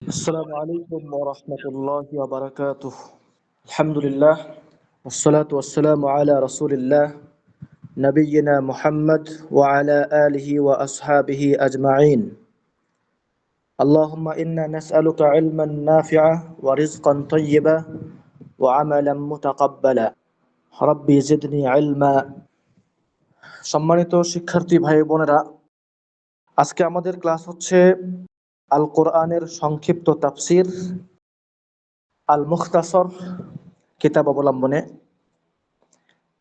السلام عليكم ورحمة الله وبركاته. الحمد لله والصلاة والسلام على رسول الله نبينا محمد وعلى آله وأصحابه أجمعين. اللهم إنا نسألك علما نافعا ورزقا طيبا وعملا متقبلا. ربي زدني علما. সম্মানিত শিক্ষার্থী ভাই বোনেরা, আজকে আমাদের ক্লাস হচ্ছে আল কোরআনের সংক্ষিপ্ত তাফসির আল মুখতাসর কিতাব অবলম্বনে।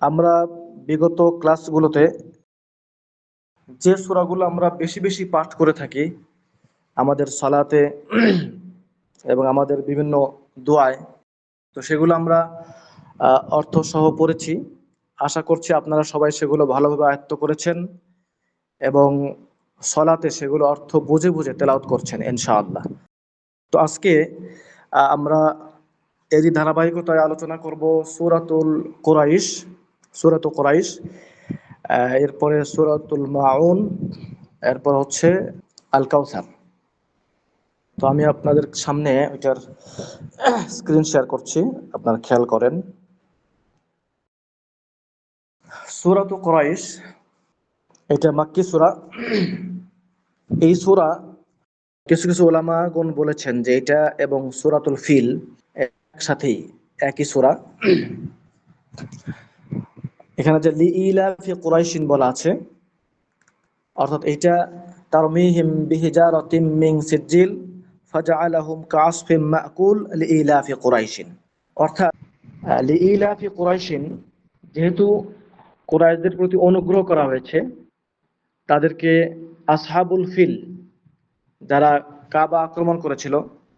আমরা বিগত ক্লাসগুলোতে যে সূরাগুলো আমরা বেশি বেশি পাঠ করে থাকি আমাদের সালাতে এবং আমাদের বিভিন্ন দোয়ায়, তো সেগুলো আমরা অর্থ সহ পড়েছি। আশা করছি আপনারা সবাই সেগুলো ভালোভাবে আয়ত্ত করেছেন এবং সলাতে সেগুলো অর্থ বুঝে বুঝে তেলাওয়াত করছেন ইনশাআল্লাহ। তো আজকে আমরা এরই ধারাবাহিকতায় আলোচনা করব সূরাতুল কুরাইশ, সূরাতুল কুরাইশ, এরপরে সূরাতুল মাউন, এরপর হচ্ছে আল কাউসার। তো আমি আপনাদের সামনে ওইটার স্ক্রিন শেয়ার করছি, আপনারা খেয়াল করেন। সূরাতুল কুরাইশ এটা মাক্কি সূরা। এই সূরা কিছু কিছু উলামাগণ বলেছেন যে এটা এবং সূরাতুল ফিল একসাথেই একই সূরা। এখানে যে লিইলাফি কুরাইশিন বলা আছে, অর্থাৎ এটা তারমিহিম বিহিজারাতিম মিন সিজিল ফাজআলাহুম কাআসফিম মাকুল লিইলাফি কুরাইশিন। অর্থাৎ লিইলাফি কুরাইশিন, যেহেতু কুরাইশদের প্রতি অনুগ্রহ করা হয়েছে, তাদেরকে আসহাবুল ফিল যারা কাবা আক্রমণ করেছিল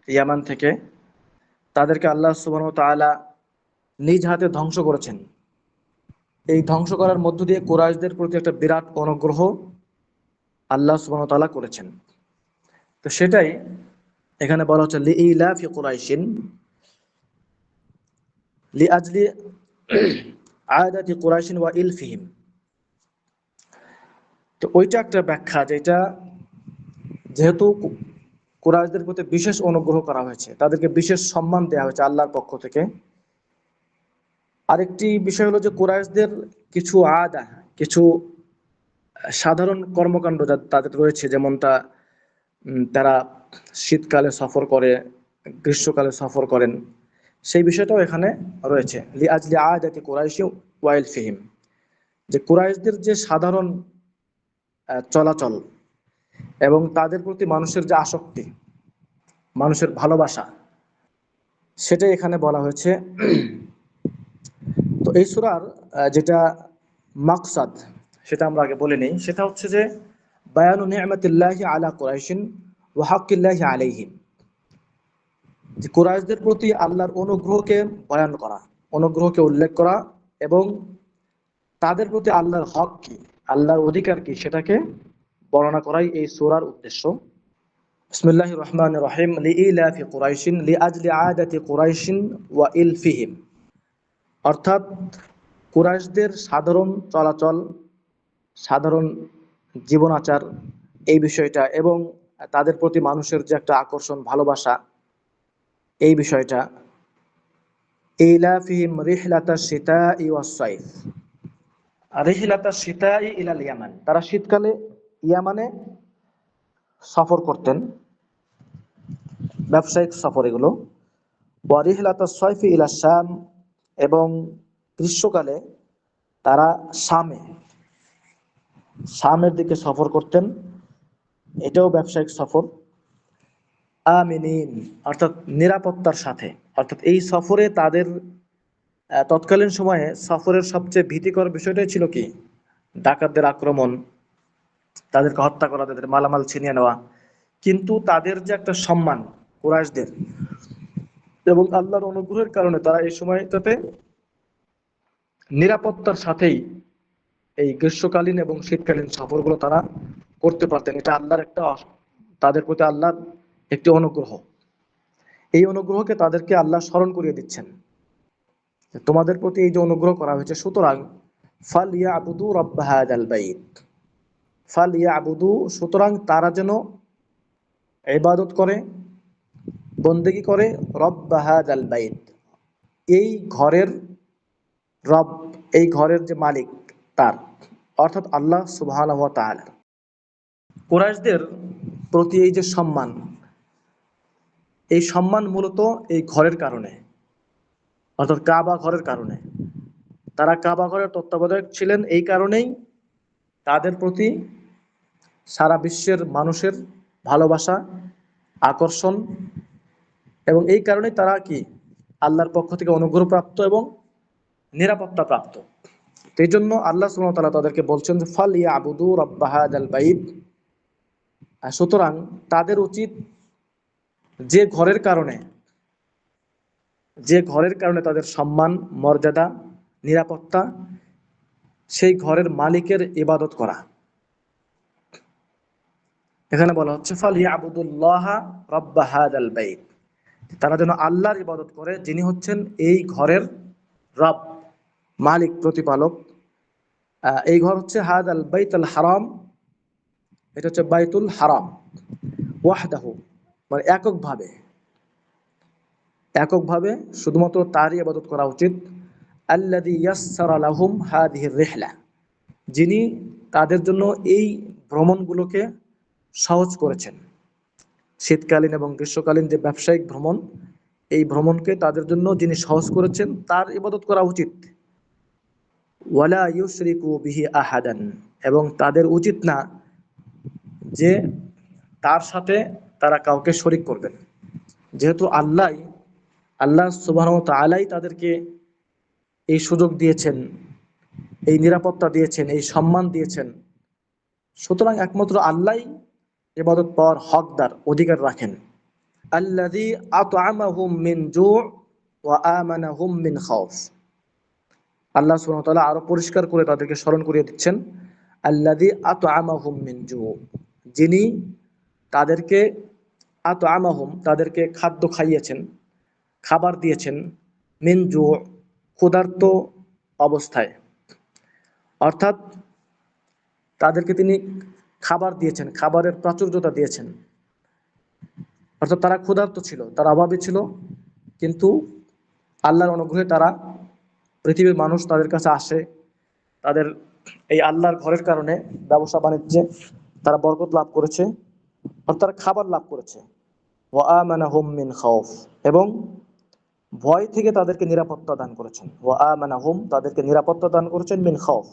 ইয়ামান থেকে, তাদেরকে আল্লাহ সুবহানাহু ওয়া তাআলা নিজ হাতে ধ্বংস করেছেন। এই ধ্বংস করার মধ্য দিয়ে কুরাইশদের প্রতি একটা বিরাট অনুগ্রহ আল্লাহ সুবহানাহু ওয়া তাআলা করেছেন। তো সেটাই এখানে বলা হচ্ছে লিইলাফি কুরাইশিন লিআজলি আদাতি কুরাইশিন ওয়া ইলফিহিম। তো ওইটা একটা ব্যাখ্যা, যেটা যেহেতু কুরাইশদের প্রতি বিশেষ অনুগ্রহ করা হয়েছে, তাদেরকে বিশেষ সম্মান দেওয়া হয়েছে আল্লাহর পক্ষ থেকে। আরেকটি বিষয় হলো যে কুরাইশদের কিছু আদা, কিছু সাধারণ কর্মকাণ্ড তাদের রয়েছে, যেমনটা তারা শীতকালে সফর করে, গ্রীষ্মকালে সফর করেন, সেই বিষয়টাও এখানে রয়েছে। লিআজলি আদাতি কুরাইশি ওয়াইল ফিহিম, যে কুরাইশদের যে সাধারণ চলাচল এবং তাদের প্রতি মানুষের যে আসক্তি, মানুষের ভালোবাসা, সেটাই এখানে বলা হয়েছে। তো এই সূরার যেটা মাকসাদ সেটা আমরা আগে বলে নেই। সেটা হচ্ছে যে বায়ানু নি'মাতিল্লাহি আলা কুরাইশিন ওয়া হাক্কিল্লাহি আলাইহিম, যে কুরাইশদের প্রতি আল্লাহর অনুগ্রহকে বয়ান করা, অনুগ্রহকে উল্লেখ করা এবং তাদের প্রতি আল্লাহর হক কি, আল্লাহর অধিকার কি, সেটাকে বর্ণনা করাই এই সূরার উদ্দেশ্য। বিসমিল্লাহির রহমানির রহিম। লিইলাফি কুরাইশিন লিআজলি আদাতি কুরাইশিন ওয়া ইলফিহিম, অর্থাৎ কুরাইশদের সাধারণ চলাচল, সাধারণ জীবন আচার, এই বিষয়টা এবং তাদের প্রতি মানুষের যে একটা আকর্ষণ, ভালোবাসা, এই বিষয়টা। ইলাফিহিম রিহলাতাশ শিতাই ওয়াস সাইফ, রিহলাতাশ শিতাই ইলাল ইয়ামান, তারা শীতকালে ইয়ামানে সফর করতেন, ব্যবসায়িক সফর এগুলো। ওয়া রিহলাতাশ সাইফি ইলা শাম, এবং গ্রীষ্মকালে তারা শামের দিকে সফর করতেন, এটাও ব্যবসায়িক সফর। আমিনিন, অর্থাৎ নিরাপত্তার সাথে। অর্থাৎ এই সফরে তাদের তৎকালীন সময়ে সফরের সবচেয়ে ভীতিকর বিষয়টাই ছিল কি, ডাকাতদের আক্রমণ, তাদেরকে হত্যা করা, তাদের মালামাল ছিনিয়ে নেওয়া। কিন্তু তাদের যে একটা সম্মান কুরাইশদের, এবং আল্লাহর অনুগ্রহের কারণে তারা এই সময়টাতে নিরাপত্তার সাথেই এই গ্রীষ্মকালীন এবং শীতকালীন সফরগুলো তারা করতে পারতেন। এটা আল্লাহর একটা, তাদের প্রতি আল্লাহর একটি অনুগ্রহ। এই অনুগ্রহকে তাদেরকে আল্লাহ স্মরণ করিয়ে দিচ্ছেন, তোমাদের প্রতি এই যে অনুগ্রহ করা হয়েছে, সুতরাং ফালইয়াবুদু রাব্ব হাযাল বাইত, ফালইয়াবুদু, সুতরাং তারা যেন ইবাদত করে বন্দেগী করে রব্ব হাযাল বাইত, এই ঘরের রব, এই ঘরের যে মালিক তার, অর্থাৎ আল্লাহ সুবহানাহু ওয়া তাআলা। কুরাইশদের প্রতি এই যে সম্মান, এই সম্মান মূলত এই ঘরের কারণে, অর্থাৎ কাবা ঘরের কারণে। তারা কাবা ঘরের তত্ত্বাবধায়ক ছিলেন, এই কারণেই তাদের প্রতি সারা বিশ্বের মানুষের ভালোবাসা, আকর্ষণ, এবং এই কারণেই তারা কি আল্লাহর পক্ষ থেকে অনুগ্রহপ্রাপ্ত এবং নিরাপত্তা প্রাপ্ত। এই জন্য আল্লাহ সুবহানাহু ওয়া তাআলা তাদেরকে বলছেন যে ফালইয়াবুদু রাব্ব হাযাল বাইত। সুতরাং তাদের উচিত যে ঘরের কারণে, যে ঘরের কারণে তাদের সম্মান, মর্যাদা, নিরাপত্তা, সেই ঘরের মালিকের ইবাদত করা। এখানে বলা হচ্ছে ফালইয়াবুদুল্লাহা রাব্ব হাযাল বাইত, তারা যেন আল্লাহর ইবাদত করে যিনি হচ্ছেন এই ঘরের রব, মালিক, প্রতিপালক। এই ঘর হচ্ছে হাযাল বাইতুল হারাম, এটা হচ্ছে বাইতুল হারাম ওয়াহদাহু, মানে এককভাবে, এককভাবে শুধুমাত্র তারই ইবাদত করা উচিত। আল্লাযী ইয়াসসারা লাহুম হাযিহির রিহলা, যিনি তাদের জন্য এই ভ্রমণগুলোকে সহজ করেছেন। শীতকালীন এবং গ্রীষ্মকালীন যে ব্যবসায়িক ভ্রমণ, এই ভ্রমণকে তাদের জন্য যিনি সহজ করেছেন তার ইবাদত করা উচিত। ওয়ালা ইউশরিকু বিহি আহাদান, এবং তাদের উচিত না যে তার সাথে তারা কাউকে শরিক করবেন। যেহেতু আল্লাহ সুবহানাহু ওয়া তাআলাই তাদেরকে এই সুযোগ দিয়েছেন, এই নিরাপত্তা দিয়েছেন, এই সম্মান দিয়েছেন, সুতরাং একমাত্র আল্লাহই ইবাদত পাওয়ার হকদার, অধিকার রাখেন। আল্লাযী আত'আমাহুম মিন জু' ওয়া আমানাহুম মিন খাউফ। আল্লাহ সুবহানাহু ওয়া তাআলা আরো পরিষ্কার করে তাদেরকে স্মরণ করিয়ে দিচ্ছেন, আল্লাযী আত'আমাহুম মিন জু', যিনি তাদেরকে আত'আমাহুম, তাদেরকে খাদ্য খাইয়েছেন, খাবার দিয়েছেন, মিন জু', ক্ষুধার্ত অবস্থায়, অর্থাৎ তাদেরকে তিনি খাবার দিয়েছেন, খাবারের প্রাচুর্যতা দিয়েছেন। অর্থাৎ তারা ক্ষুধার্ত ছিল, তারা অভাবী ছিল, কিন্তু আল্লাহর অনুগ্রহে তারা, পৃথিবীর মানুষ তাদের কাছে আসে, তাদের এই আল্লাহর ঘরের কারণে ব্যবসা বাণিজ্যে তারা বরকত লাভ করেছে, অর্থাৎ তারা খাবার লাভ করেছে। ওয়া আমানাহুম মিন খাউফ, এবং ভয় থেকে তাদেরকে নিরাপত্তা দান করেছেন। ওয়া আমানাহুম, তাদেরকে নিরাপত্তা দান করেছেন, মিন খাউফ,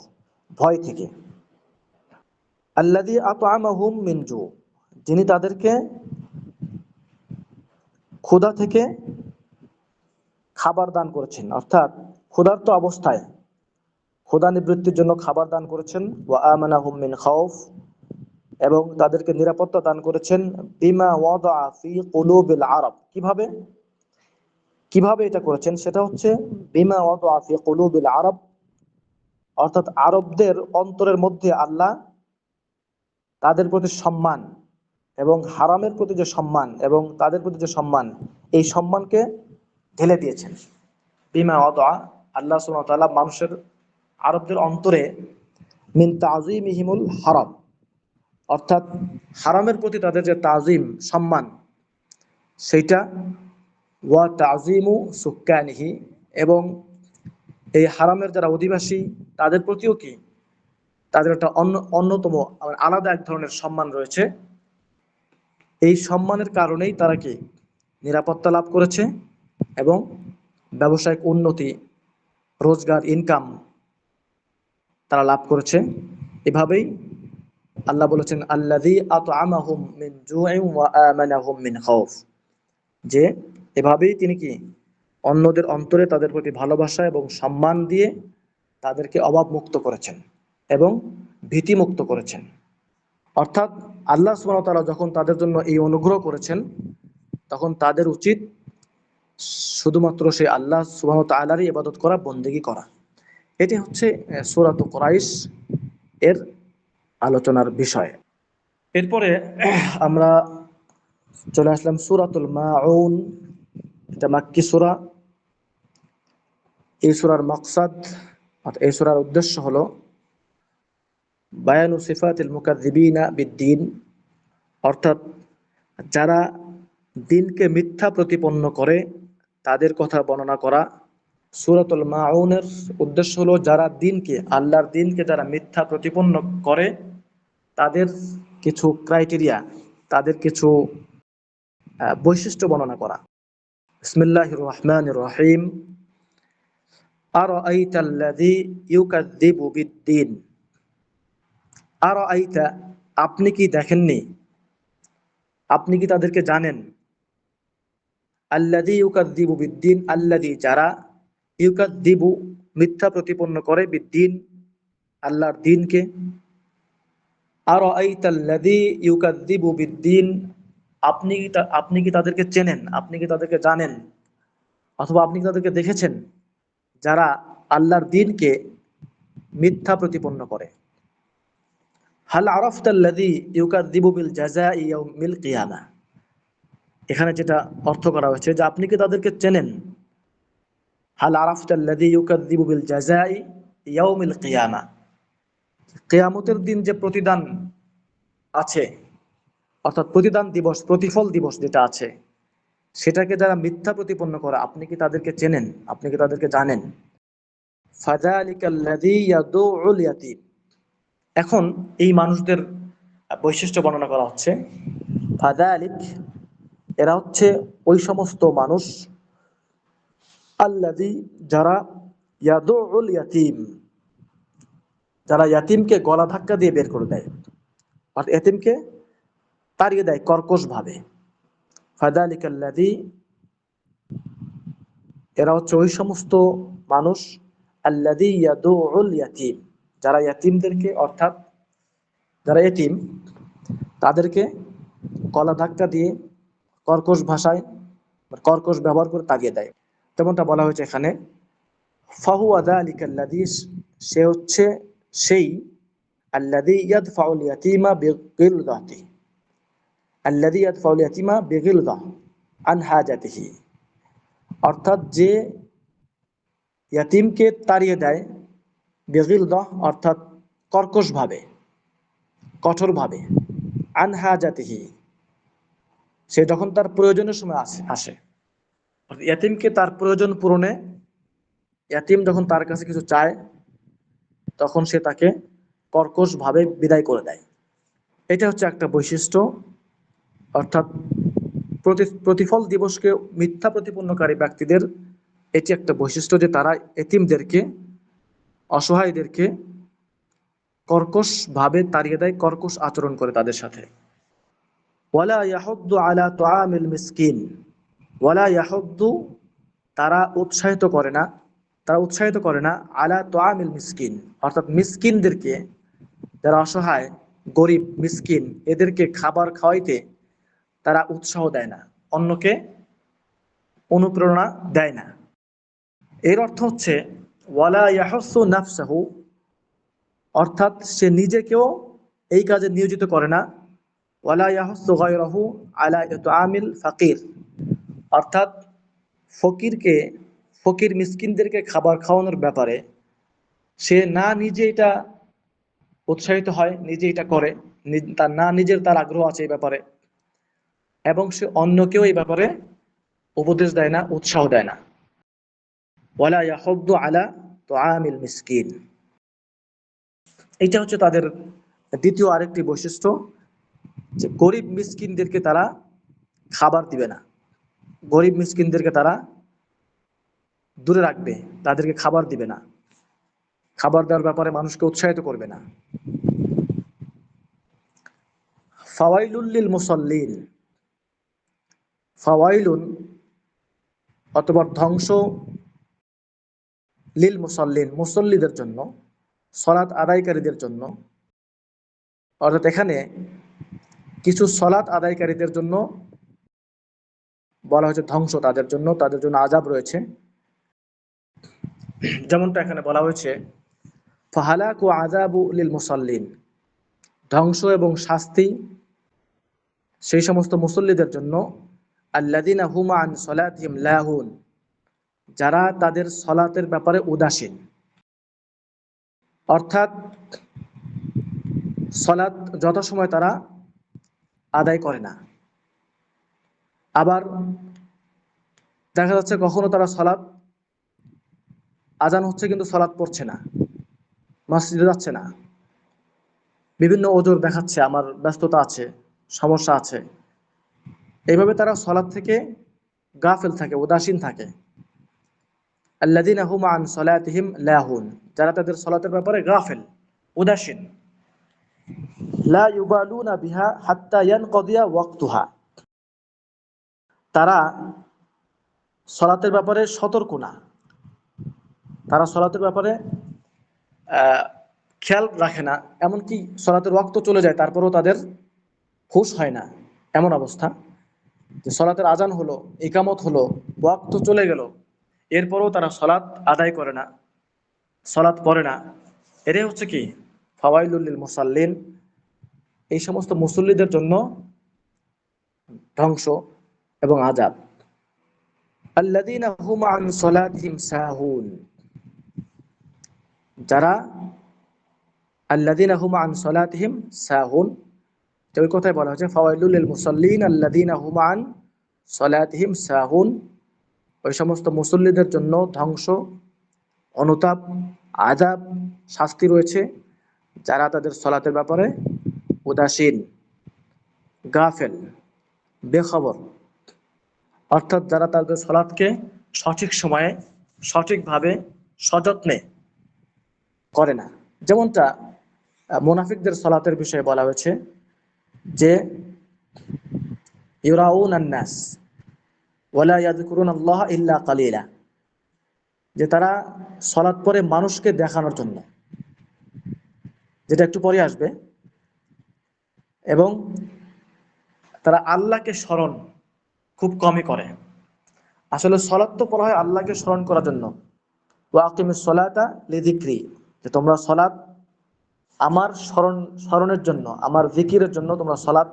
ভয় থেকে। আল্লাযী আত'আমাহুম মিন জু', যিনি তাদেরকে ক্ষুধা থেকে খাবার দান করেছেন, অর্থাৎ ক্ষুধার্ত অবস্থায় ক্ষুধা নিবৃত্তির জন্য খাবার দান করেছেন। ওয়া আমানাহুম মিন খাউফ, এবং তাদেরকে নিরাপত্তা দান করেছেন বিমা ওয়াদা ফি কুলুবিল আরব। কিভাবে কিভাবে এটা করেছেন, সেটা হচ্ছে বিমা ওয়াদা ফি কুলুবিল আরব, অর্থাৎ আরবদের অন্তরের মধ্যে আল্লাহ তাদের প্রতি সম্মান এবং হারামের প্রতি যে সম্মান এবং তাদের প্রতি যে সম্মান, এই সম্মানকে ঢেলে দিয়েছেন। বিমা ওয়াদা, আল্লাহ সুবহানাহু ওয়া তাআলা মানুষের, আরবদের অন্তরে মিন তাযীমিহিমুল হারাম, অর্থাৎ হারামের প্রতি তাদের যে তাজিম, সম্মান, সেইটা, ওয়া তাজিমু সুক্কানিহি, এবং এই হারামের যারা অধিবাসী তাদের প্রতিও কি তাদের একটা অন্যতম আলাদা এক ধরনের সম্মান রয়েছে। এই সম্মানের কারণেই তারা কি নিরাপত্তা লাভ করেছে এবং ব্যবসায়িক উন্নতি, রোজগার, ইনকাম তারা লাভ করেছে। এভাবেই আল্লাহ বলেছেন আল্লাযী আত'আমাহুম মিন জু'ইন ওয়া আমানাহুম মিন খাউফ, যে এভাবেই তিনি কি অন্যদের অন্তরে তাদের প্রতি ভালোবাসা এবং সম্মান দিয়ে তাদেরকে অভাব মুক্ত করেছেন এবং ভীতি মুক্ত করেছেন। অর্থাৎ আল্লাহ সুবহানাহু ওয়া তাআলা যখন তাদের জন্য এই অনুগ্রহ করেছেন, তখন তাদের উচিত শুধুমাত্র সেই আল্লাহ সুবহানাহু ওয়া তাআলারই ইবাদত করা, বন্দেগী করা। এটি হচ্ছে সূরাত কুরাইশ এর আলোচনার বিষয়। এরপরে আমরা চলে আসলাম সূরাতুল মাউন। এটা মাক্কি সূরা। এই সূরার মাকসাদ, অর্থাৎ এই সূরার উদ্দেশ্য হলো বায়ানু সিফাতিল মুকাজ্জিবিনা বিদ্দীন, অর্থাৎ যারা দিনকে মিথ্যা প্রতিপন্ন করে তাদের কথা বর্ণনা করা। সূরাতুল মাউনের উদ্দেশ্য হলো যারা দিনকে, আল্লাহর দিনকে যারা মিথ্যা প্রতিপন্ন করে তাদের কিছু ক্রাইটেরিয়া, তাদের কিছু বৈশিষ্ট্য বর্ণনা করা। বিসমিল্লাহির রহমানির রহিম। আরাআইতাল্লাযী ইউকাযযিবু বিদ্দীন। আরাআইতা, আপনি কি দেখেননি, আপনি কি তাদেরকে জানেন? আল্লাযী ইউকাযযিবু বিদ্দীন, আল্লাযী যারা, ইউকাযযিবু মিথ্যা প্রতিপন্ন করে, বিদ্দীন আল্লাহর দিনকে। আরাআইতাল্লাযী ইউকাযযিবু বিদ্দীন, আপনি কি তাদেরকে চেনেন, আপনি কি তাদেরকে জানেন, অথবা আপনি কি তাদেরকে দেখেছেন যারা আল্লাহর দিনকে মিথ্যা প্রতিপন্ন করে? হাল আরাফতাল্লাযী ইউকাযযিবু বিল জাযাই ইয়াউমিল কিয়ামাহ, এখানে যেটা অর্থ করা হয়েছে যে আপনি কি তাদেরকে চেনেন। হাল আরাফতাল্লাযী ইউকাযযিবু বিল জাযাই ইয়াউমিল কিয়ামাহ, কিয়ামতের দিন যে প্রতিদান আছে, অর্থাৎ প্রতিদান দিবস, প্রতিফল দিবস যেটা আছে, সেটাকে যারা মিথ্যা প্রতিপন্ন করে আপনি কি তাদেরকে চেনেন, আপনি কি তাদেরকে জানেন? ফাযালিকাল্লাযী ইয়াদুউল ইয়াতীম, এখন এই মানুষদের বৈশিষ্ট্য বর্ণনা করা হচ্ছে। ফাযালিক, এরা হচ্ছে ওই সমস্ত মানুষ, আল্লাযী যারা, ইয়াদুউল ইয়াতীম যারা ইয়াতীমকে গলা ধাক্কা দিয়ে বের করে দেয়, অর্থাৎ ইয়াতীমকে তাড়িয়ে দেয় কর্কশ ভাবে। ফাযালিকাল্লাযী, এরা হচ্ছে ওই সমস্ত মানুষ, আল্লাযী ইয়াদুউল ইয়াতীম যারা ইয়াতীমদেরকে, অর্থাৎ যারা ইয়াতীম তাদেরকে গলা ধাক্কা দিয়ে কর্কশ ভাষায়, কর্কশ ব্যবহার করে তাড়িয়ে দেয়। তেমনটা বলা হয়েছে এখানে। ফাহুয়া যালিকাল্লাযী, সে হচ্ছে সেই, আল্লাযী ইয়াদফাউল ইয়াতীমা বিগিলযাতি, আল্লাযী ইয়াদফাউল ইয়াতীমা বিগিলযা আন হাজাতিহি, অর্থাৎ যে ইয়াতীমকে তাড়িয়ে দেয়, বিগিলযা অর্থাৎ কর্কশভাবে, কঠোরভাবে, আন হাজাতিহি সে যখন তার প্রয়োজনের সময় আসে, ইয়াতীমকে তার প্রয়োজন পূরণে, ইয়াতীম যখন তার কাছে কিছু চায় তখন সে তাকে কর্কশভাবে বিদায় করে দেয়। এটা হচ্ছে একটা বৈশিষ্ট্য, অর্থাৎ প্রতিফল দিবসকে মিথ্যা প্রতিপন্নকারী ব্যক্তিদের এটি একটা বৈশিষ্ট্য যে তারা এতিমদেরকে, অসহায়দেরকে কর্কশভাবে তাড়িয়ে দেয়, কর্কশ আচরণ করে তাদের সাথে। ওয়ালা ইয়াহুদ্দু আলা তুআমিল মিসকিন, ওয়ালা ইয়াহুদ্দু, তারা উৎসাহিত করে না, তারা উৎসাহিত করে না, আলা তুআমিল মিসকিন অর্থাৎ মিসকিনদেরকে, যারা অসহায়, গরিব, মিসকিন, এদেরকে খাবার খাওয়াইতে তারা উৎসাহ দেয় না, অন্যকে অনুপ্রেরণা দেয় না। এর অর্থ হচ্ছে ওয়ালা ইয়াহুসু নাফসাহু, অর্থাৎ সে নিজেকেও এই কাজে নিয়োজিত করে না। ওয়ালা ইয়াহুসু গায়রাহু আলা ইতআমিল ফাকির, অর্থাৎ ফকিরকে, ফকির মিসকিনদেরকে খাবার খাওয়ানোর ব্যাপারে সে না নিজে এটা উৎসাহিত হয়, নিজে এটা করে, তার না নিজের তার আগ্রহ আছে এই ব্যাপারে, এবং সে অন্যকেও এই ব্যাপারে উপদেশ দেয় না, উৎসাহ দেয় না। ওয়ালা ইয়াহুদ্দু আলা তুআমিল মিসকিন, এটা হচ্ছে তাদের দ্বিতীয় আরেকটি বৈশিষ্ট্য, যে গরিব মিসকিনদেরকে তারা খাবার দিবে না, গরিব মিসকিনদেরকে তারা দূরে রাখবে, তাদেরকে খাবার দিবে না, খাবার দেওয়ার ব্যাপারে মানুষকে উৎসাহিত করবে না। ফাওয়াইলুল লিল মুসাল্লিন, ফাওয়াইলুন অথবা ধ্বংস, লিল মুসাল্লিন মুসল্লিদের জন্য, সালাত আদায়কারীদের জন্য, অর্থাৎ এখানে কিছু সালাত আদায়কারীদের জন্য বলা হয়েছে ধ্বংস, তাদের জন্য, তাদের জন্য আযাব রয়েছে। যেমনটা এখানে বলা হয়েছে ফাহালাকু আযাবু লিল মুসাল্লিন, ধ্বংস এবং শাস্তি সেই সমস্ত মুসল্লিদের জন্য, আল্লাযিনা হুম আন সালাতিহিম লাহুন, যারা তাদের সালাতের ব্যাপারে উদাসীন, অর্থাৎ সালাত যথাসময় তারা আদায় করে না, আবার দেখা যাচ্ছে কখনো তারা সালাত, আজান হচ্ছে কিন্তু সালাত পড়ছে না, মসজিদে যাচ্ছে না, বিভিন্ন ওজোর দেখাচ্ছে, আমার ব্যস্ততা আছে, সমস্যা আছে, এইভাবে তারা সালাত থেকে গাফিল থাকে, উদাসীন থাকে। আল্লাযীনা হুম আন সালাতিহিম লাহুন, যারা তাদের সালাতের ব্যাপারে গাফিল, উদাসীন। লা ইউবালুনা বিহা হাত্তা ইয়ানকাদিয়া ওয়াক্তুহা, তারা সালাতের ব্যাপারে সতর্ক না, তারা সালাতের ব্যাপারে খেয়াল রাখে না, এমনকি সালাতের ওয়াক্ত চলে যায় তারপরেও তাদের হুঁশ হয় না। এমন অবস্থা যে সালাতের আজান হলো, ইকামত হলো, ওয়াক্ত চলে গেল, এরপরেও তারা সালাত আদায় করে না, সালাত পড়ে না। এটাই হচ্ছে কি ফাওয়াইলুল লিল মুসাল্লিন, এই সমস্ত মুসল্লিদের জন্য ধ্বংস এবং আযাব। আল্লাযীনা হুম আন সালাতিহিম সাহুন, যারা আল্লাযীনা হুম আন সালাতিহিম সাহুন, ওই কথাই বলা হচ্ছে ফাওয়াইলুল লিল মুসাল্লিন আল্লাযীনা হুম আন সালাতিহিম সাহুন, ওই সমস্ত মুসল্লিদের জন্য ধ্বংস, অনুতাপ, আযাব, শাস্তি রয়েছে যারা তাদের সালাতের ব্যাপারে উদাসীন, গাফেল, বেখবর, অর্থাৎ যারা তাদের সালাতকে সঠিক সময়ে, সঠিকভাবে, সযত্নে করে না। যেমনটা মুনাফিকদের সালাতের বিষয়ে বলা হয়েছে যে ইউরাউনান নাস ওয়ালা ইয়াযকুরুনাল্লাহা ইল্লা কালিলা, যে তারা সালাত পড়ে মানুষকে দেখানোর জন্য, যেটা একটু পরে আসবে, এবং তারা আল্লাহকে স্মরণ খুব কমই করে। আসলে সালাত তো পড়া হয় আল্লাহকে স্মরণ করার জন্য, ওয়া আকিমিস সালাতা লিযিকরি, যে তোমরা সালাত আমার স্মরণের জন্য, আমার জিকিরের জন্য তোমরা সালাত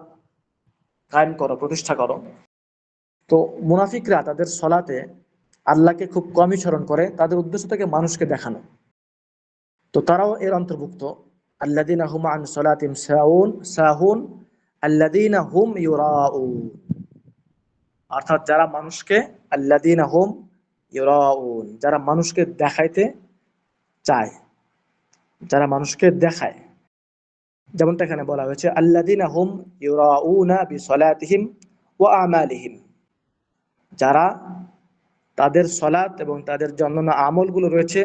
কায়েম করো, প্রতিষ্ঠা করো। তো মুনাফিকরা তাদের সালাতে আল্লাহকে খুব কমই স্মরণ করে, তাদের উদ্দেশ্য থেকে মানুষকে দেখানো। তো তারাও এর অন্তর্ভুক্ত, আল্লাযীনা হুম আন সালাতিহিম সাহুন আল্লাযীনা হুম ইউরাউন, অর্থাৎ যারা মানুষকে, আল্লাযীনা হুম ইউরাউন, যারা মানুষকে দেখাইতে চায়, যারা মানুষকে দেখায়। যেমনটা এখানে বলা হয়েছে আল্লাযীনা হুম ইউরাউনা বিসলাতিহিম ওয়া আমালিহিম, যারা তাদের সালাত এবং তাদের যে অন্যান্য আমলগুলো রয়েছে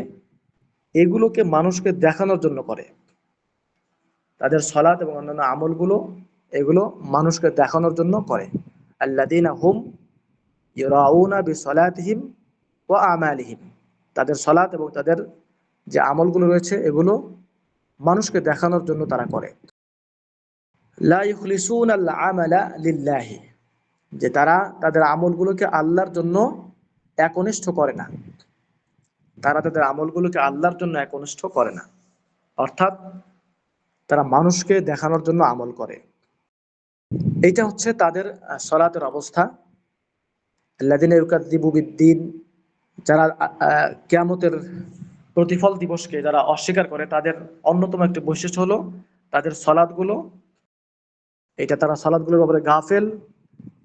এগুলোকে মানুষকে দেখানোর জন্য করে। তাদের সালাত এবং অন্যান্য আমলগুলো এগুলো মানুষকে দেখানোর জন্য করে। আল্লাযীনা হুম ইউরাউনা বিসলাতিহিম ওয়া আমালিহিম, তাদের সালাত এবং তাদের যে আমলগুলো রয়েছে এগুলো মানুষকে দেখানোর জন্য তারা করে। লা ইখলিসুনাল আমালা লিল্লাহি, যে তারা তাদের আমলগুলোকে আল্লাহর জন্য একনিষ্ঠ করে না, তারা তাদের আমলগুলোকে আল্লাহর জন্য একনিষ্ঠ করে না, অর্থাৎ তারা মানুষকে দেখানোর জন্য আমল করে। এইটা হচ্ছে তাদের সালাতের অবস্থা। আল্লাযীনা ইউকাযযিবু বিদ্দীন, যারা কিয়ামতের প্রতিফল দিবসকে যারা অস্বীকার করে, তাদের অন্যতম একটি বৈশিষ্ট্য হলো তাদের সালাতগুলো, এটা তারা সালাতগুলোর ব্যাপারে গাফেল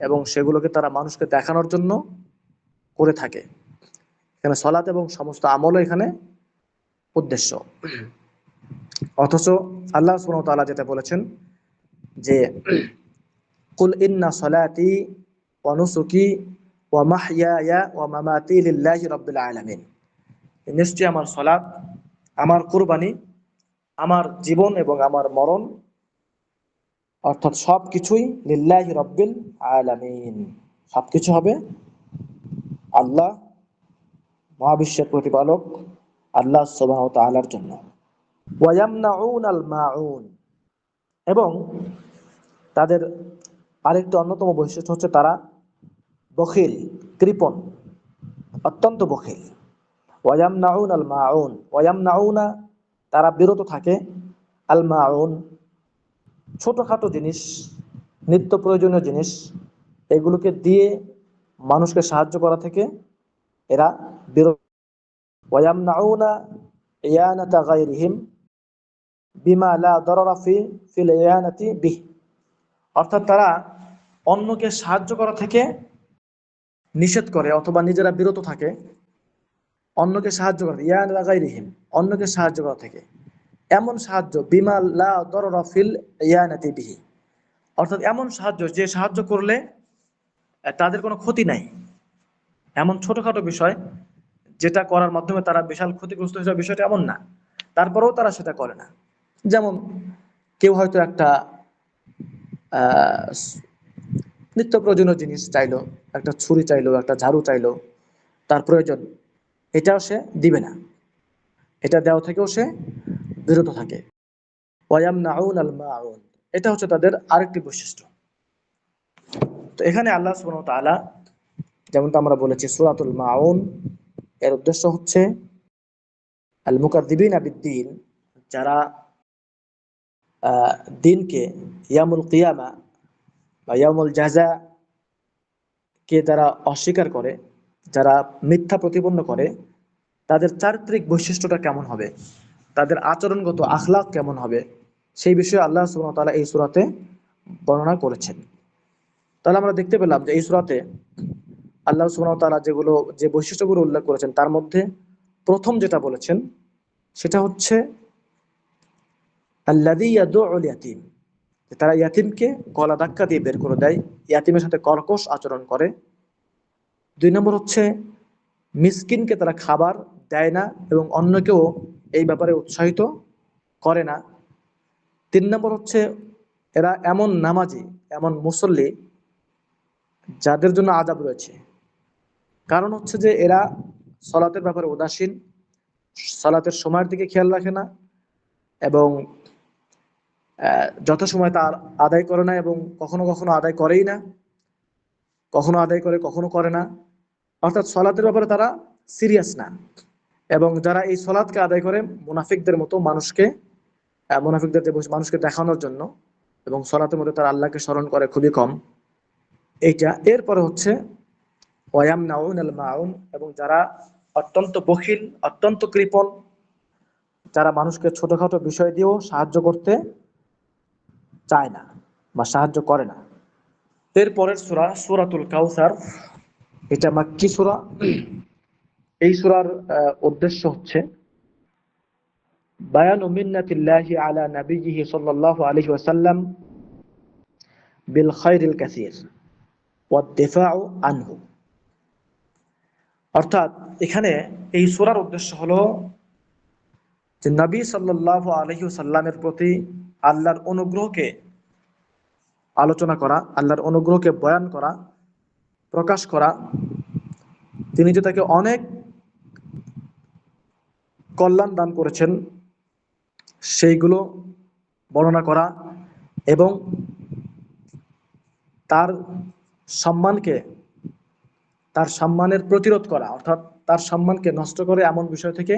এবং সেগুলোকে তারা মানুষকে দেখানোর জন্য করে থাকে। এখানে সালাত এবং সমস্ত আমলও এখানে উদ্দেশ্য। অথচ আল্লাহ সুবহানাহু ওয়া তাআলা যেটা বলেছেন যে কুল ইন্না সালাতি ওয়া নুসুকি ওয়া মাহইয়ায়া ওয়া মামাতি লিল্লাহি রাব্বিল আলামিন, নিশ্চয়ই আমার সালাত, আমার কুরবানি, আমার জীবন এবং আমার মরণ, অর্থাৎ সবকিছুই লিল্লাহি রাব্বিল আলামিন, সবকিছু হবে আল্লাহ মহাবিশ্বের প্রতিপালক আল্লাহ সুবহানাহু ওয়া তাআলার জন্য। ওয়া ইয়ামনাউনাল মাউন, এবং তাদের আরেকটি অন্যতম বৈশিষ্ট্য হচ্ছে তারা বখিল, কৃপণ, অত্যন্ত বখিল। ওয়া ইয়ামনাউনাল মাউন, ওয়া ইয়ামনাউনা, তারা বিরত থাকে, আল মাউন, ছোটখাটো জিনিস, নিত্য প্রয়োজনীয় জিনিস, এগুলোকে দিয়ে মানুষকে সাহায্য করা থেকে এরা বিরত। ওয়া ইয়ামনাউনা ইয়ানাতা গায়রিহিম বিমা লা দারারা ফিল ইয়ানাতি বিহ, অর্থাৎ তারা অন্যকে সাহায্য করা থেকে নিষেধ করে অথবা নিজেরা বিরত থাকে অন্যকে সাহায্য করা, ইয়া আলা গায়রিহিম, অন্যকে সাহায্য করা থেকে, এমন সাহায্য বিমা লা দররা ফিল ইয়ানাতি বিহি, অর্থাৎ এমন সাহায্য যে সাহায্য করলে তাদের কোনো ক্ষতি নাই, এমন ছোটখাটো বিষয় যেটা করার মাধ্যমে তারা বিশাল ক্ষতিগ্রস্ত হয়ে যাবে বিষয়টা এমন না, তারপরেও তারা সেটা করে না। যেমন কেউ হয়তো একটা আহ নিত্য প্রয়োজনীয় জিনিস চাইলো, একটা ছুরি চাইলো, একটা ঝাড়ু চাইলো, তার প্রয়োজন, এটাও সে দিবে না, এটা দেওয়া থেকেও সে বিরত থাকে। ওয়ায়ামনাউন আল মাউন, এটা হচ্ছে তাদের আরেকটি বৈশিষ্ট্য। তো এখানে আল্লাহ সুবহানাহু ওয়া তাআলা, যেমনটা আমরা বলেছি সূরাতুল মাউন এর উদ্দেশ্য হচ্ছে আল মুকাদ্দিবিনা বিদ্দীন, যারা দিনকে, ইয়ামুল কিয়ামা বা ইয়ামুল জাযা কে যারা অস্বীকার করে, যারা মিথ্যা প্রতিপন্ন করে, তাদের চারিত্রিক বৈশিষ্ট্যটা কেমন হবে, তাদের আচরণগত আখলাক কেমন হবে, সেই বিষয়ে আল্লাহ সুবহানাহু ওয়া তাআলা এই সূরাতে বর্ণনা করেছেন। তাহলে আমরা দেখতে পেলাম যে এই সূরাতে আল্লাহ সুবহানাহু ওয়া তাআলা যে বৈশিষ্ট্যগুলো উল্লেখ করেছেন তার মধ্যে প্রথম যেটা বলেছেন সেটা হচ্ছে আল্লাযী ইয়াদুউল ইয়াতীম, তারা ইয়াতিমকে গলা ধাক্কা দিয়ে বের করে দেয়, ইয়াতিমের সাথে কর্কশ আচরণ করে। 2 নম্বর হচ্ছে মিসকিনকে তারা খাবার দেয় না এবং অন্যকেও এই ব্যাপারে উৎসাহিত করে না। 3 নম্বর হচ্ছে এরা এমন নামাজি, এমন মুসল্লি যাদের জন্য আযাব রয়েছে। কারণ হচ্ছে যে এরা সালাতের ব্যাপারে উদাসীন, সালাতের সময়ের দিকে খেয়াল রাখে না এবং যথাসময় তার আদায় করে না এবং কখনো কখনো আদায় করেই না, কখনো আদায় করে কখনো করে না, অর্থাৎ সালাতের ব্যাপারে তারা সিরিয়াস না। এবং যারা এই সালাতকে আদায় করে মুনাফিকদের মতো মুনাফিকদের যে মানুষকে দেখানোর জন্য এবং সালাতের মধ্যে তারা আল্লাহকে স্মরণ করে খুবই কম, এইটা। এরপরে হচ্ছে ওয়ায়ামনাউন আল মাউন, এবং যারা অত্যন্ত বখিল, অত্যন্ত কৃপণ, যারা মানুষকে ছোটখাটো বিষয় দিয়েও সাহায্য করতে চায় না বা সাহায্য করে না। এরপরের সূরা সূরাতুল কাউসার, এটা মাক্কি সূরা। এই সূরার উদ্দেশ্য হচ্ছে বায়ানু মিন্নাতিল্লাহি আলা নাবিয়্যিহি সাল্লাল্লাহু আলাইহি ওয়াসাল্লাম বিল খায়রিল কাসীর ওয়াদ দিফাউ আনহু। অর্থাৎ এখানে এই সূরার উদ্দেশ্য হলো যে নবী সাল্লাল্লাহু আলাইহি ওয়াসাল্লামের প্রতি আল্লাহর অনুগ্রহকে আলোচনা করা, আল্লাহর অনুগ্রহকে বয়ান করা, প্রকাশ করা, তিনি যে তাকে অনেক কল্যাণ দান করেছেন সেইগুলো বর্ণনা করা এবং তার সম্মানকে, তার সম্মানের প্রতিরোধ করা, অর্থাৎ তার সম্মানকে নষ্ট করে এমন বিষয় থেকে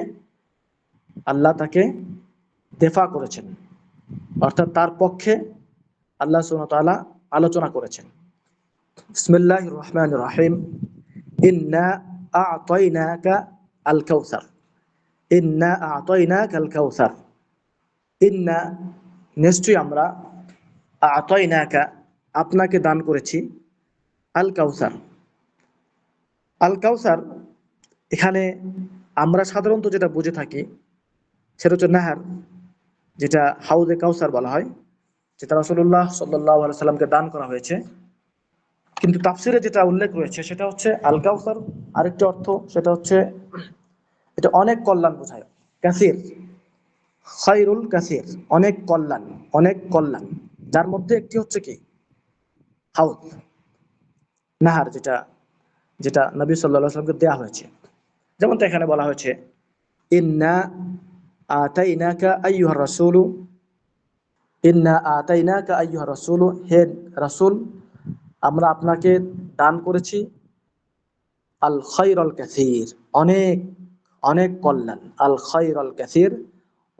আল্লাহ তাকে দেফা করেছেন, অর্থাৎ তার পক্ষে আল্লাহ সুবহানাহু ওয়া তাআলা আলোচনা করেছেন। বিসমিল্লাহির রহমানির রহিম, ইন্না আ'তাইনাকা আল কাউসার, ইন্না আ'তাইনাকা আল কাউসার, ইন্না নিশ্চয়ই আমরা, আ'তাইনাকা আপনাকে দান করেছি, আল কাউসার। আল কাউসার এখানে আমরা সাধারণত যেটা বুঝে থাকি সেটা হচ্ছে নাহার, যেটা হাউজে কাউসার বলা হয়, যেটা রাসূলুল্লাহ সাল্লাল্লাহু আলাইহি সাল্লামকে দান করা হয়েছে। কিন্তু তাফসিরে যেটা উল্লেখ রয়েছে সেটা হচ্ছে আল কাউসার আরেকটি অর্থ, সেটা হচ্ছে এটা অনেক কল্যাণ বোঝায়। কাসির, খায়রুল কাসির, অনেক কল্যাণ, অনেক কল্যাণ, যার মধ্যে একটি হচ্ছে কি হাউজ, নাহার, যেটা যেটা নবী সাল্লাল্লাহু আলাইহি সাল্লামকে দেয়া হয়েছে। যেমনটা এখানে বলা হয়েছে, ইন্না আতাইনাকা আইয়ুহার রাসূলু, ইন্না আতাইনাকা আইয়ুহার রাসূলু, হে রাসূল আমরা আপনাকে দান করেছি আল খায়রুল কাসীর, অনেক অনেক কল্যাণ, আল খায়রুল কাসীর,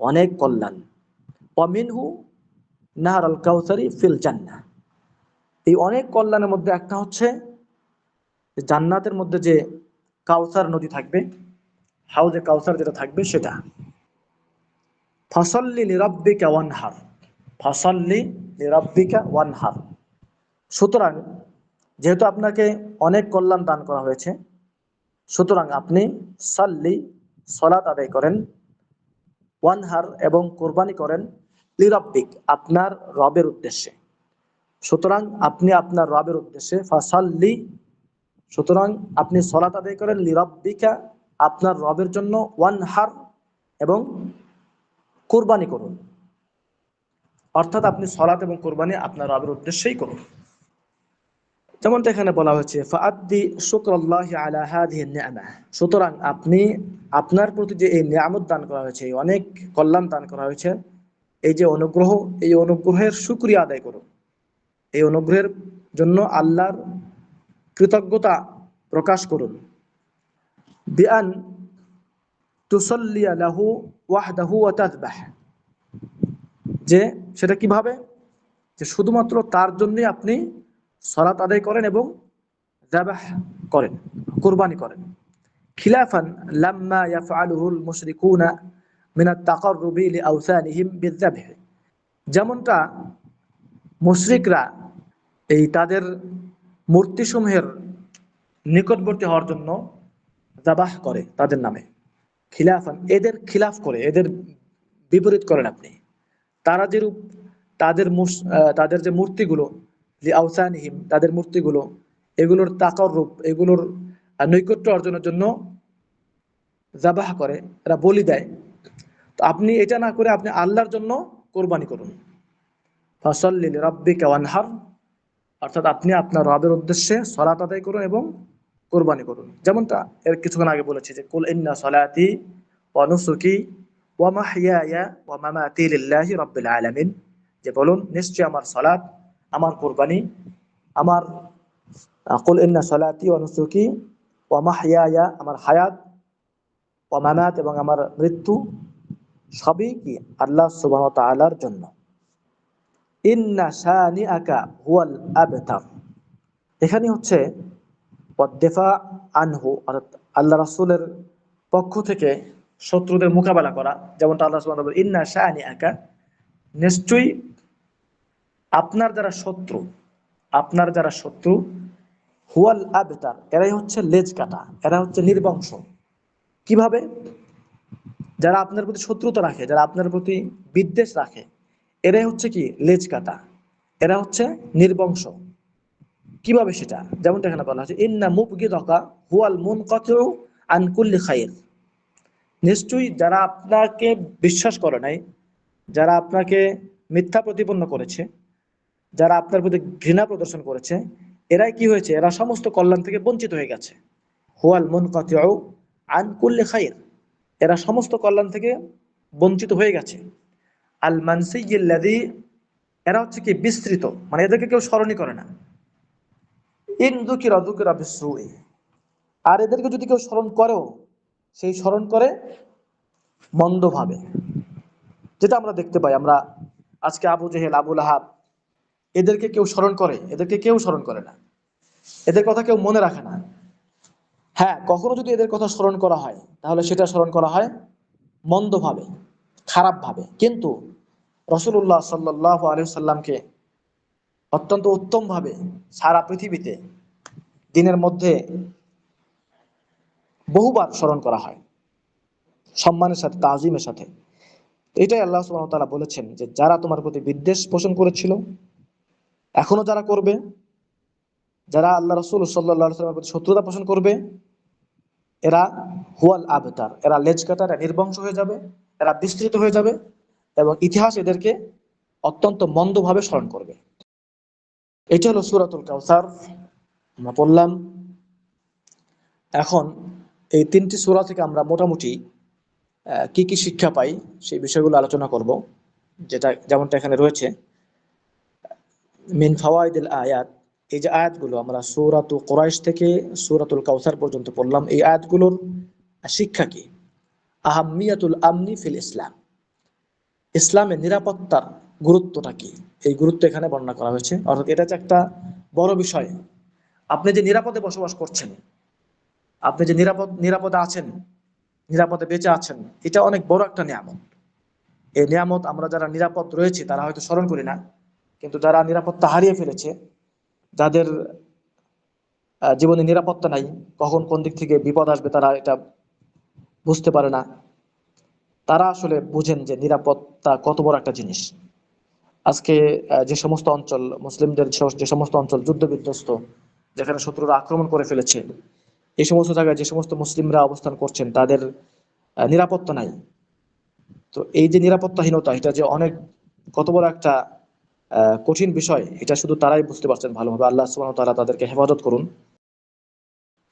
অনেক কল্যাণ। ওয়া মিনহু নাহরুল কাউসারি ফিল জান্নাহ, এই অনেক কল্যাণের মধ্যে একটা হচ্ছে জান্নাতের মধ্যে যে কাউসার নদী থাকবে, হাউজে কাউসার যেটা থাকবে সেটা। ফাসাল্লি লিরাব্বিকা ওয়ানহার, ফাসাল্লি লিরাব্বিকা ওয়ানহার, সুতরাং যেহেতু আপনাকে অনেক কল্যাণ দান করা হয়েছে, সুতরাং আপনি সাল্লি, সালাত আদায় করেন, ওয়ানহার এবং কোরবানি করেন, লিরাব্বিক, আপনার রবের উদ্দেশ্যে। সুতরাং আপনি আপনার রবের উদ্দেশ্যে, ফাসাল্লি, সুতরাং আপনি সালাত আদায় করেন, লিরাব্বিকা, আপনার রবের জন্য, ওয়ানহার, এবং কোরবানি করুন। অর্থাৎ আপনি সালাত এবং কোরবানি আপনার রবের উদ্দেশ্যেই করুন। যেমনটা এখানে বলা হয়েছে, ফাআদ্দি শুকরাল্লাহি আলা হাযিহি নি'মাহ, সুতরাং আপনি আপনার প্রতি যে এই নিয়ামত দান করা হয়েছে, এই অনেক কল্যাণ দান করা হয়েছে, এই যে অনুগ্রহ, এই অনুগ্রহের শুকরিয়া আদায় করুন। এই অনুগ্রহের জন্য আল্লাহর কৃতজ্ঞতা প্রকাশ করুন। বিআন তুসাল্লিয়া লাহু ওয়াহদাহু ওয়া তাযবাহ, যে সেটা কিভাবে, যে শুধুমাত্র তার জন্যই আপনি সালাত আদায় করেন এবং যাবাহ করেন, কুরবানি করেন। খিলাফান লাম্মা ইয়াফআলুহুল মুশরিকুনা মিন আত-তাকাররুবি লিআওসানিহিম বিযাবহ, যেমনটা মুশরিকরা এই তাদের মূর্তিসমূহের নিকটবর্তী হওয়ার জন্য যাবাহ করে তাদের নামে। খিলাফান, এদের খিলাফ করে, এদের বিপরীত করেন আপনি। তারা যেরূপ তাদের যে মূর্তিগুলো, লিআওসানিহিম, তাদের মূর্তিগুলো, এগুলোর তাকাররুব, এগুলোর নৈকট্য অর্জনের জন্য যাবাহ করে, এরা বলি দেয়। তো আপনি এটা না করে আপনি আল্লাহর জন্য কোরবানি করুন। ফাসাল্লি লিরাব্বিকা ওয়ানহার, অর্থাৎ আপনি আপনার রবের উদ্দেশ্যে সালাত আদায় করুন এবং কোরবানি করুন। যেমনটা এর কিছুক্ষণ আগে বলেছি যে কুল ইন্না সালাতি ওয়া নুসুকি ওয়া মাহইয়ায়া ওয়া মামাতি লিল্লাহি রাব্বিল আলামিন, যে বলুন নিশ্চয় আমার সালাত, আমার কোরবানি, আমার কুল ইন্না সালাতি ওয়া নুসুকি ওয়া মাহইয়ায়া, আমার হায়াত, ওয়া মামাত, এবং আমার মৃত্যু, সবই কি আল্লাহ সুবহানাহু ওয়া তাআলার জন্য। ইন্না শানিআকা হুয়াল আবতার, এখানে হচ্ছে ওয়াদ্দিফা আনহু, অর্থাৎ আল্লাহ রাসূলের পক্ষ থেকে শত্রুদের মোকাবেলা করা। যেমনটা আল্লাহ সুবহানাহু ওয়া তাআলা বলেন, ইন্না শানিআকা, নিশ্চয়ই আপনার যারা শত্রু, আপনার যারা শত্রু, হুয়াল আবতার, এরাই হচ্ছে লেজ কাটা, এরা হচ্ছে নির্বংশ। কিভাবে? যারা আপনার প্রতি শত্রুতা রাখে, যারা আপনার প্রতি বিদ্বেষ রাখে, এরাই হচ্ছে কি লেজ কাটা, এরা হচ্ছে নির্বংশ। কিভাবে সেটা? যেমনটা এখানে বলা হচ্ছে, ইন্না মুবগিদাকা হুয়াল মুনকাতিউ আন কুল্লি খাইর, নিশ্চয়ই যারা আপনাকে বিশ্বাস করে নাই, যারা আপনাকে মিথ্যা প্রতিপন্ন করেছে, যারা আপনার প্রতি ঘৃণা প্রদর্শন করেছে, এরাই কি হয়েছে, এরা সমস্ত কল্যাণ থেকে বঞ্চিত হয়ে গেছে। হুয়াল মুনকাতিউ আন কুল্লি খাইর, এরা সমস্ত কল্যাণ থেকে বঞ্চিত হয়ে গেছে। আল মানসিয়্যিল্লাযী, এরা হচ্ছে কি বিস্তৃত, মানে এদেরকে কেউ স্মরণই করে না। ইন যুকিরা যুকিরা বিসসুই, আর এদেরকে যদি কেউ স্মরণ করেও, সেই স্মরণ করে মন্দভাবে। যেটা আমরা দেখতে পাই, আমরা আজকে আবু জেহেল, আবু লাহাব, এদেরকে কেউ স্মরণ করে? এদেরকে কেউ স্মরণ করে না, এদের কথা কেউ মনে রাখে না। হ্যাঁ, কখনো যদি এদের কথা স্মরণ করা হয়, তাহলে সেটা স্মরণ করা হয় মন্দভাবে, খারাপভাবে। কিন্তু রাসূলুল্লাহ সাল্লাল্লাহু আলাইহি সাল্লামকে অত্যন্ত উত্তমভাবে সারা পৃথিবীতে দিনের মধ্যে বহুবার স্মরণ করা হয়, সম্মানের সাথে, তাজিমের সাথে। এটাই আল্লাহ সুবহানাহু ওয়া তাআলা বলেছেন যে যারা তোমার প্রতি বিদ্বেষ পোষণ করেছিল, এখনো যারা করবে, যারা আল্লাহ রাসূল সাল্লাল্লাহু আলাইহি ওয়াসাল্লামের প্রতি শত্রুতা পোষণ করবে, এরা হুয়াল আবতার, এরা লেজ কাটা, এরা নির্বংশ হয়ে যাবে, এরা বিস্তৃত হয়ে যাবে, এবং ইতিহাস এদেরকে অত্যন্ত মন্দভাবে স্মরণ করবে। এটা হলো সূরাতুল কাউসার, আমরা পড়লাম। এখন এই তিনটি সূরা থেকে আমরা মোটামুটি কি কি শিক্ষা পাই সেই বিষয়গুলো আলোচনা করব। যেমনটা এখানে রয়েছে, মিন ফাওয়াইদিল আয়াত, এই যে আয়াতগুলো আমরা সূরাতুল কুরাইশ থেকে সূরাতুল কাউসার পর্যন্ত পড়লাম, এই আয়াতগুলোর শিক্ষা কি? আহাম্মিয়াতুল আমনি ফিল ইসলাম, ইসলামের নিরাপত্তার গুরুত্বটা কি, এই গুরুত্ব এখানে বর্ণনা করা হয়েছে। অর্থাৎ এটা হচ্ছে একটা বড় বিষয়। আপনি যে নিরাপদে বসবাস করছেন, আপনি যে নিরাপদে আছেন, নিরাপদে বেঁচে আছেন, এটা অনেক বড় একটা নিয়ামত। এই নিয়ামত আমরা যারা নিরাপদ রয়েছে তারা হয়তো স্মরণ করি না, কিন্তু যারা নিরাপত্তা হারিয়ে ফেলেছে, যাদের জীবনে নিরাপত্তা নাই, কখন কোন দিক থেকে বিপদ আসবে তারা এটা বুঝতে পারে না, তারা আসলে বুঝেন যে নিরাপত্তা কত বড় একটা জিনিস। আজকে যে সমস্ত অঞ্চল মুসলিমদের, যে সমস্ত অঞ্চল যুদ্ধ বিধ্বস্ত, যেখানে শত্রুরা আক্রমণ করে ফেলেছে, এই সমস্ত জায়গায় যে সমস্ত মুসলিমরা অবস্থান করছেন তাদের নিরাপত্তা নাই। তো এই যে নিরাপত্তাহীনতা, এটা যে অনেক কত বড় একটা কঠিন বিষয়, এটা শুধু তারাই বুঝতে পারছেন ভালোভাবে। আল্লাহ সুবহানাহু ওয়া তাআলা তাদেরকে হেফাজত করুন।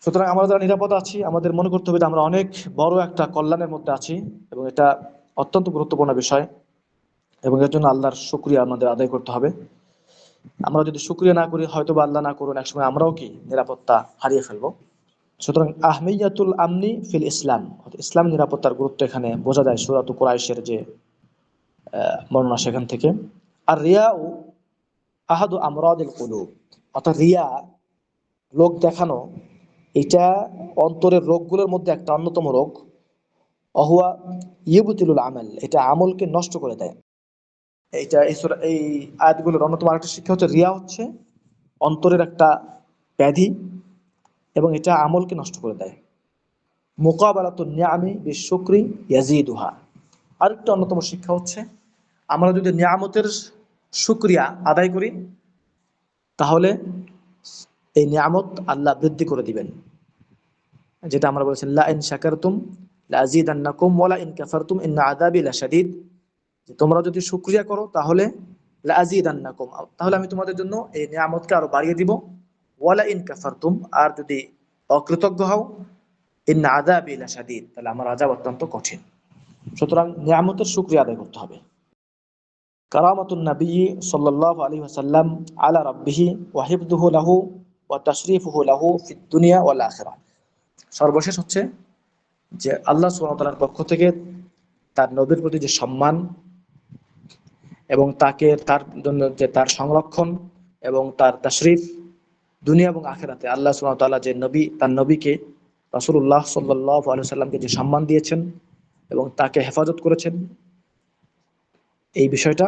সুতরাং আমরা যারা নিরাপদ আছি, আমাদের মনে করতে হবে যে আমরা অনেক বড় একটা কল্যাণের মধ্যে আছি, এবং এটা অত্যন্ত গুরুত্বপূর্ণ বিষয়, এবং এর জন্য আল্লাহর শুকরিয়া আমাদের আদায় করতে হবে। আমরা যদি শুকরিয়া না করি, হয়তো বা আল্লাহ না করুন, একসময় আমরাও কি নিরাপত্তা হারিয়ে ফেলবো। সুতরাং আহমিয়াতুল আমনি ফিল ইসলাম, ইসলাম নিরাপত্তার গুরুত্ব এখানে বোঝা যায় সূরাতুল কুরাইশের যে বর্ণনা, সেখান থেকে। আর রিয়া ও আহাদু আমরাদিল কুলুব, অর্থাৎ রিয়া, লোক দেখানো, এটা অন্তরের রোগগুলোর মধ্যে একটা অন্যতম রোগ। অহুয়া ইউবতিলুল আমাল, এটা আমলকে নষ্ট করে দেয়। এইটা এই আয়াতগুলোর অন্যতম আরেকটা শিক্ষা হচ্ছে, রিয়া হচ্ছে অন্তরের একটা ব্যাধি, এবং এটা আমলকে নষ্ট করে দেয়। মুকাবালাতুন নিআমি বিশুকরি ইয়াজিদুহা, আরেকটা অন্যতম শিক্ষা হচ্ছে, আমরা যদি নিয়ামতের শুকরিয়া আদায় করি, তাহলে এই নিয়ামত আল্লাহ বৃদ্ধি করে দিবেন। যেটা আমরা বলেছি, লা ইন শাকারতুম লাযিদান্নাকুম ওয়া লা ইন কাফারতুম ইন্না আযাবি লাশাদীদ, যে তোমরা যদি শুকরিয়া করো তাহলে লাযিদান্নাকুম, তাহলে আমি তোমাদের জন্য এই নিয়ামতকে আরো বাড়িয়ে দিব। ওয়া লা ইন কাফারতুম, আর যদি অকৃতজ্ঞ হও, ইন্না আযাবি লাশাদীদ, তাহলে আমার আযাব অত্যন্ত কঠিন। সুতরাং নিয়ামতের শুকরিয়া আদায় করতে হবে। কারামাতুন নবী সাল্লাল্লাহু আলাইহি ওয়াসাল্লাম আলা রাব্বিহি ওয়া হিফযুহু লাহু ওয়া তাশরীফুহু লাহু ফিদ দুনিয়া ওয়াল আখিরাহ, সর্বশেষ হচ্ছে যে আল্লাহ সুবহানাহু ওয়া তাআলার পক্ষ থেকে তার নবীর প্রতি যে সম্মান, এবং তাকে তার জন্য যে তার সংরক্ষণ এবং তার তাশরীফ দুনিয়া এবং আখিরাতে, আল্লাহ সুবহানাহু ওয়া তাআলা যে নবী, তার নবীকে রাসূলুল্লাহ সাল্লাল্লাহু আলাইহি ওয়াসাল্লামকে যে সম্মান দিয়েছেন এবং তাকে হেফাজত করেছেন, এই বিষয়টা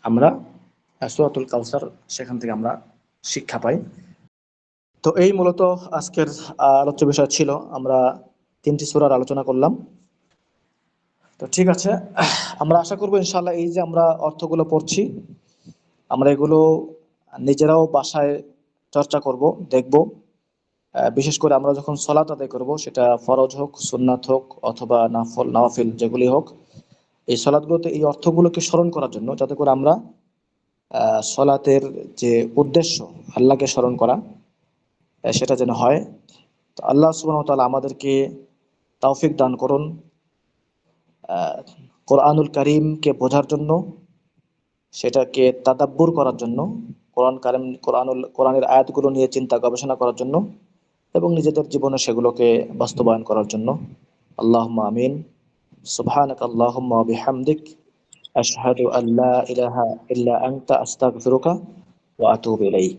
আমরা সূরাতুল কাউসার, সেখান থেকে আমরা শিক্ষা পাই। তো এই মূলত আজকের আলোচ্য বিষয় ছিল। আমরা 3টি সূরার আলোচনা করলাম। তো ঠিক আছে, আমরা আশা করবো ইনশাআল্লাহ এই যে আমরা অর্থগুলো পড়ছি, আমরা এগুলো নিজেরাও বাসায় চর্চা করব, দেখব। বিশেষ করে আমরা যখন সালাত আদায় করব, সেটা ফরজ হোক, সুন্নাত হোক, অথবা নওয়াফিল যেগুলি হোক, এই সালাতগুলোতে এই অর্থগুলোকে স্মরণ করার জন্য, যাতে করে আমরা সালাতের যে উদ্দেশ্য, আল্লাহকে স্মরণ করা, সেটা যেন হয়। তো আল্লাহ সুবহানাহু ওয়া তাআলা আমাদেরকে তৌফিক দান করুন কোরআনুল কারীমকে বোঝার জন্য, সেটাকে তাদাব্বুর করার জন্য, কোরআনের আয়াতগুলো নিয়ে চিন্তা গবেষণা করার জন্য, এবং নিজেদের জীবনে সেগুলোকে বাস্তবায়ন করার জন্য। আল্লাহুম্মা আমিন। সুবহানাকা আল্লাহুম্মা ওয়া বিহামদিক, আশহাদু আল্লা ইলাহা ইল্লা আনতা, আস্তাগফিরুকা ওয়া আতুবু ইলাইক।